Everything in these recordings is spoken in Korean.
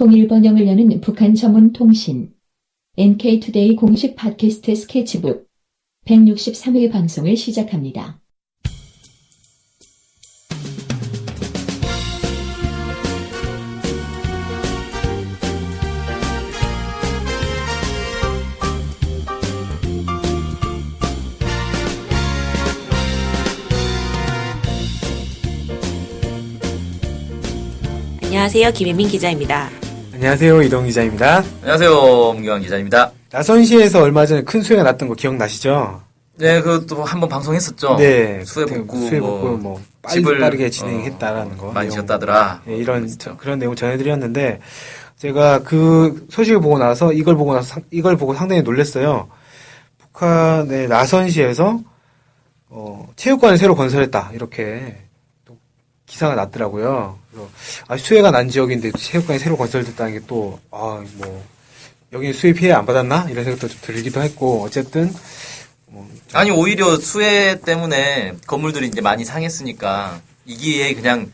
통일번영을 여는 북한 전문 통신 NK투데이 공식 팟캐스트 스케치북 163회 방송을 시작합니다. 안녕하세요. 김혜민 기자입니다. 안녕하세요. 이동 기자입니다. 안녕하세요. 문경환 기자입니다. 나선시에서 얼마 전에 큰 수해가 났던 거 기억나시죠? 네, 그것도 한번 방송했었죠. 네. 수해 복구 빠르게 진행했다라는 거. 많이 지었다더라. 네, 그런 내용 전해드렸는데, 제가 그 소식을 보고 나서 이걸 보고 상당히 놀랐어요. 북한의 나선시에서, 체육관을 새로 건설했다. 이렇게 또 기사가 났더라고요. 그래서, 수해가 난 지역인데 체육관이 새로 건설됐다는 게 또, 여기 수해 피해 안 받았나? 이런 생각도 좀 들기도 했고, 어쨌든, 아니, 오히려 수해 때문에 건물들이 이제 많이 상했으니까, 이 기회에 그냥,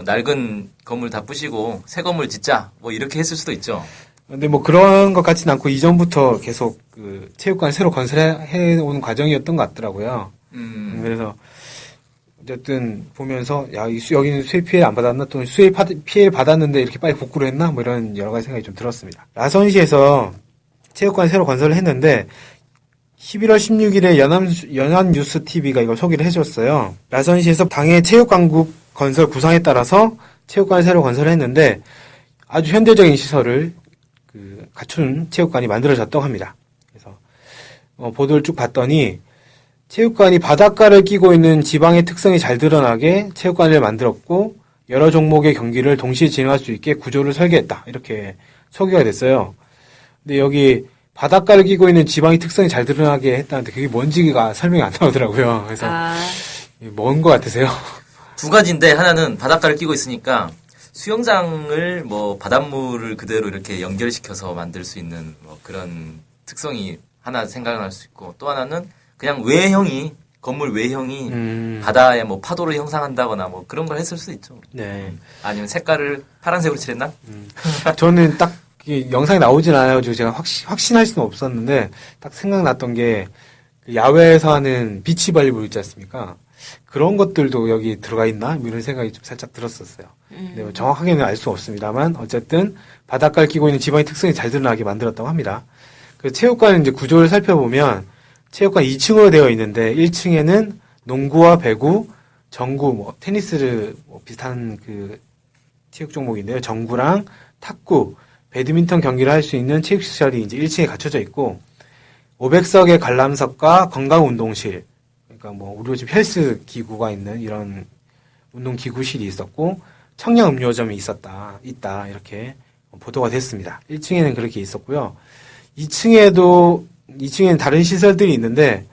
낡은 건물 다 부시고, 새 건물 짓자. 이렇게 했을 수도 있죠. 근데 그런 것 같진 않고, 이전부터 계속 체육관을 새로 건설해 온 과정이었던 것 같더라고요. 그래서, 어쨌든 보면서 여기는 수해 피해 안 받았나 또는 수해 피해 받았는데 이렇게 빨리 복구를 했나 이런 여러 가지 생각이 좀 들었습니다. 나선시에서 체육관 새로 건설을 했는데 11월 16일에 연합뉴스 TV가 이걸 소개를 해줬어요. 나선시에서 당해 체육관국 건설 구상에 따라서 체육관을 새로 건설했는데 아주 현대적인 시설을 갖춘 체육관이 만들어졌다고 합니다. 그래서 보도를 쭉 봤더니 체육관이 바닷가를 끼고 있는 지방의 특성이 잘 드러나게 체육관을 만들었고 여러 종목의 경기를 동시에 진행할 수 있게 구조를 설계했다. 이렇게 소개가 됐어요. 근데 여기 바닷가를 끼고 있는 지방의 특성이 잘 드러나게 했다는데 그게 뭔지가 설명이 안 나오더라고요. 그래서 뭔 것 같으세요? 두 가지인데 하나는 바닷가를 끼고 있으니까 수영장을 바닷물을 그대로 이렇게 연결시켜서 만들 수 있는 그런 특성이 하나 생각날 수 있고 또 하나는 그냥 건물 외형이 바다에 파도를 형상한다거나 그런 걸 했을 수도 있죠. 네. 아니면 색깔을 파란색으로 칠했나? 저는 딱 영상이 나오진 않아가지고 제가 확신할 수는 없었는데 딱 생각났던 게 야외에서 하는 비치 발리볼 있지 않습니까? 그런 것들도 여기 들어가 있나? 이런 생각이 좀 살짝 들었었어요. 근데 정확하게는 알 수 없습니다만 어쨌든 바닷가를 끼고 있는 지방의 특성이 잘 드러나게 만들었다고 합니다. 그 체육관 이제 구조를 살펴보면 체육관 2층으로 되어 있는데 1층에는 농구와 배구, 정구, 테니스를 비슷한 체육 종목인데요. 정구랑 탁구, 배드민턴 경기를 할 수 있는 체육시설이 이제 1층에 갖춰져 있고 500석의 관람석과 건강운동실, 그러니까 우리 집 헬스 기구가 있는 이런 운동기구실이 있었고 청량음료점이 있다 이렇게 보도가 됐습니다. 1층에는 그렇게 있었고요. 2층에는 다른 시설들이 있는데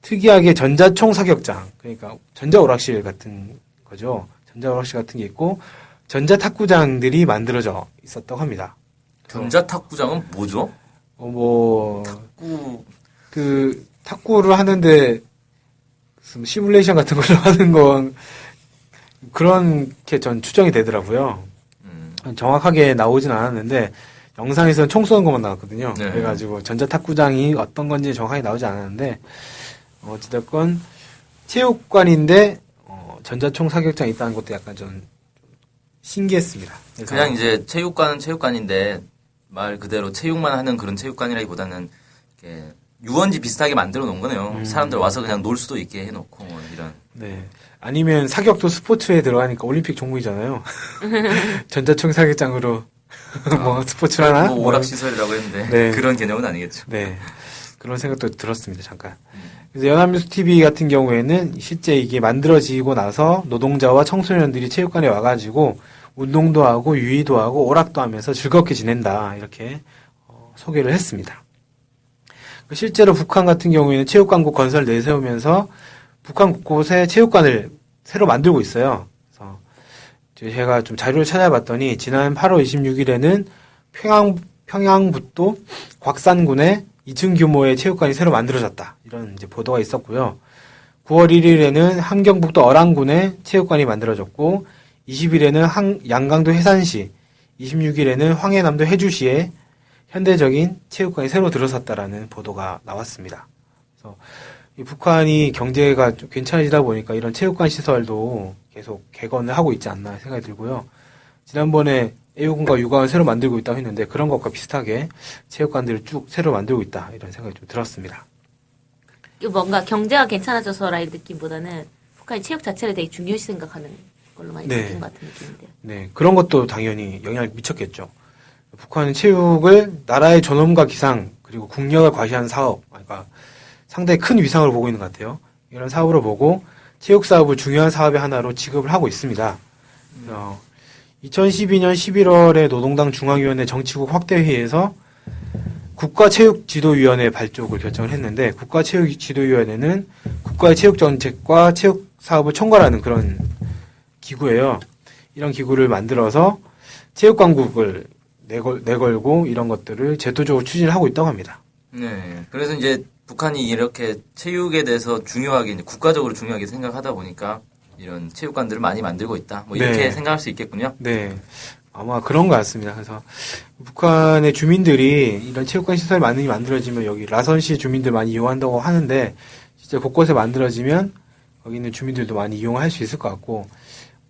특이하게 전자총 사격장, 그러니까 전자오락실 같은 거죠. 전자오락실 같은 게 있고 전자탁구장들이 만들어져 있었다고 합니다. 전자탁구장은 뭐죠? 탁구를 하는데 시뮬레이션 같은 걸로 하는 건 그렇게 전 추정이 되더라고요. 정확하게 나오진 않았는데 영상에서는 총 쏘는 것만 나왔거든요. 네. 그래가지고 전자탁구장이 어떤 건지 정확하게 나오지 않았는데 어찌됐건 체육관인데 전자총 사격장이 있다는 것도 약간 좀 신기했습니다. 그냥 이제 체육관은 체육관인데 말 그대로 체육만 하는 그런 체육관이라기보다는 이렇게 유원지 비슷하게 만들어 놓은 거네요. 사람들 와서 그냥 놀 수도 있게 해놓고 이런. 네. 아니면 사격도 스포츠에 들어가니까 올림픽 종목이잖아요. 전자총 사격장으로 스포츠를 하나? 오락시설이라고 했는데 네. 그런 개념은 아니겠죠. 네. 그런 생각도 들었습니다. 잠깐. 그래서 연합뉴스 TV 같은 경우에는 실제 이게 만들어지고 나서 노동자와 청소년들이 체육관에 와가지고 운동도 하고 유의도 하고 오락도 하면서 즐겁게 지낸다 이렇게 소개를 했습니다. 실제로 북한 같은 경우에는 체육관국 건설 내세우면서 북한 곳곳에 체육관을 새로 만들고 있어요. 그래서 제가 좀 자료를 찾아봤더니 지난 8월 26일에는 평양북도 곽산군에 2층 규모의 체육관이 새로 만들어졌다. 이런 이제 보도가 있었고요. 9월 1일에는 함경북도 어랑군에 체육관이 만들어졌고 20일에는 양강도 해산시 26일에는 황해남도 해주시에 현대적인 체육관이 새로 들어섰다라는 보도가 나왔습니다. 그래서 이 북한이 경제가 좀 괜찮아지다 보니까 이런 체육관 시설도 계속 개건을 하고 있지 않나 생각이 들고요. 지난번에 애호군과 육아원 새로 만들고 있다고 했는데 그런 것과 비슷하게 체육관들을 쭉 새로 만들고 있다 이런 생각이 좀 들었습니다. 뭔가 경제가 괜찮아져서라는 느낌보다는 북한이 체육 자체를 되게 중요시 생각하는 걸로 많이 느낀 것 같은 느낌인데요. 네, 그런 것도 당연히 영향을 미쳤겠죠. 북한은 체육을 나라의 존엄과 기상 그리고 국력을 과시한 사업, 그러니까 상당히 큰 위상으로 보고 있는 것 같아요. 이런 사업으로 보고 체육 사업을 중요한 사업의 하나로 지급을 하고 있습니다. 2012년 11월에 노동당 중앙위원회 정치국 확대회의에서 국가체육지도위원회 발족을 결정을 했는데 국가체육지도위원회는 국가의 체육정책과 체육사업을 총괄하는 그런 기구예요. 이런 기구를 만들어서 체육강국을 내걸고 이런 것들을 제도적으로 추진을 하고 있다고 합니다. 네. 그래서 이제 북한이 이렇게 체육에 대해서 중요하게, 이제 국가적으로 중요하게 생각하다 보니까 이런 체육관들을 많이 만들고 있다. 뭐 이렇게 네. 생각할 수 있겠군요. 네. 아마 그런 것 같습니다. 그래서 북한의 주민들이 이런 체육관 시설이 많이 만들어지면 여기 라선시 주민들 많이 이용한다고 하는데 진짜 곳곳에 만들어지면 거기 있는 주민들도 많이 이용할 수 있을 것 같고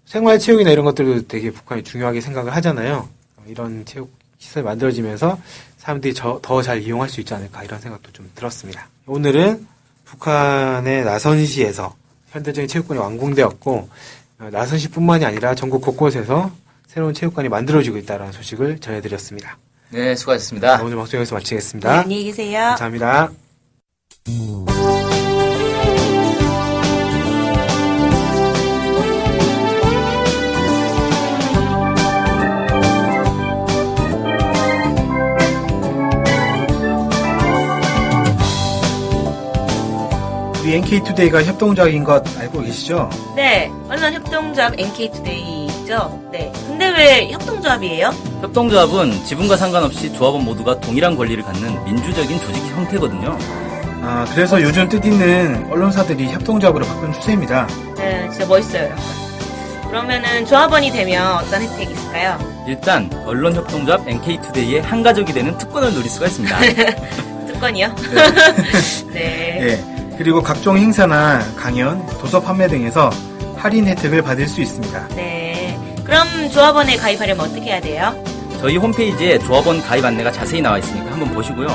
생활체육이나 이런 것들도 되게 북한이 중요하게 생각을 하잖아요. 이런 체육 시설이 만들어지면서 사람들이 더 잘 이용할 수 있지 않을까 이런 생각도 좀 들었습니다. 오늘은 북한의 라선시에서 현대적인 체육관이 완공되었고 라선시뿐만이 아니라 전국 곳곳에서 새로운 체육관이 만들어지고 있다는 소식을 전해드렸습니다. 네, 수고하셨습니다. 오늘 방송 여기서 네, 마치겠습니다. 안녕히 계세요. 감사합니다. 우리 NK투데이가 협동조합인 것 알고 계시죠? 네, 언론협동조합 NK투데이죠. 네. 근데 왜 협동조합이에요? 협동조합은 지분과 상관없이 조합원 모두가 동일한 권리를 갖는 민주적인 조직 형태거든요. 그래서 요즘 뜻있는 언론사들이 협동조합으로 바꾼 추세입니다. 네, 진짜 멋있어요. 약간. 그러면은 조합원이 되면 어떤 혜택이 있을까요? 일단 언론협동조합 NK투데이의 한 가족이 되는 특권을 누릴 수가 있습니다. 특권이요? 네. 네. 그리고 각종 행사나 강연, 도서 판매 등에서 할인 혜택을 받을 수 있습니다. 네. 그럼 조합원에 가입하려면 어떻게 해야 돼요? 저희 홈페이지에 조합원 가입 안내가 자세히 나와 있으니까 한번 보시고요.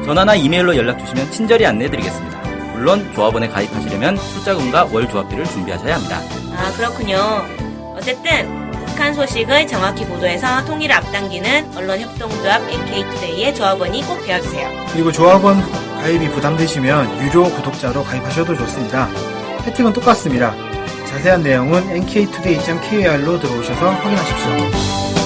전화나 이메일로 연락 주시면 친절히 안내해드리겠습니다. 물론 조합원에 가입하시려면 출자금과 월 조합비를 준비하셔야 합니다. 아, 그렇군요. 어쨌든 북한 소식을 정확히 보도해서 통일을 앞당기는 언론협동조합 NK투데이의 조합원이 꼭 되어주세요. 그리고 조합원 가입이 부담되시면 유료 구독자로 가입하셔도 좋습니다. 혜택은 똑같습니다. 자세한 내용은 nktoday.kr로 들어오셔서 확인하십시오.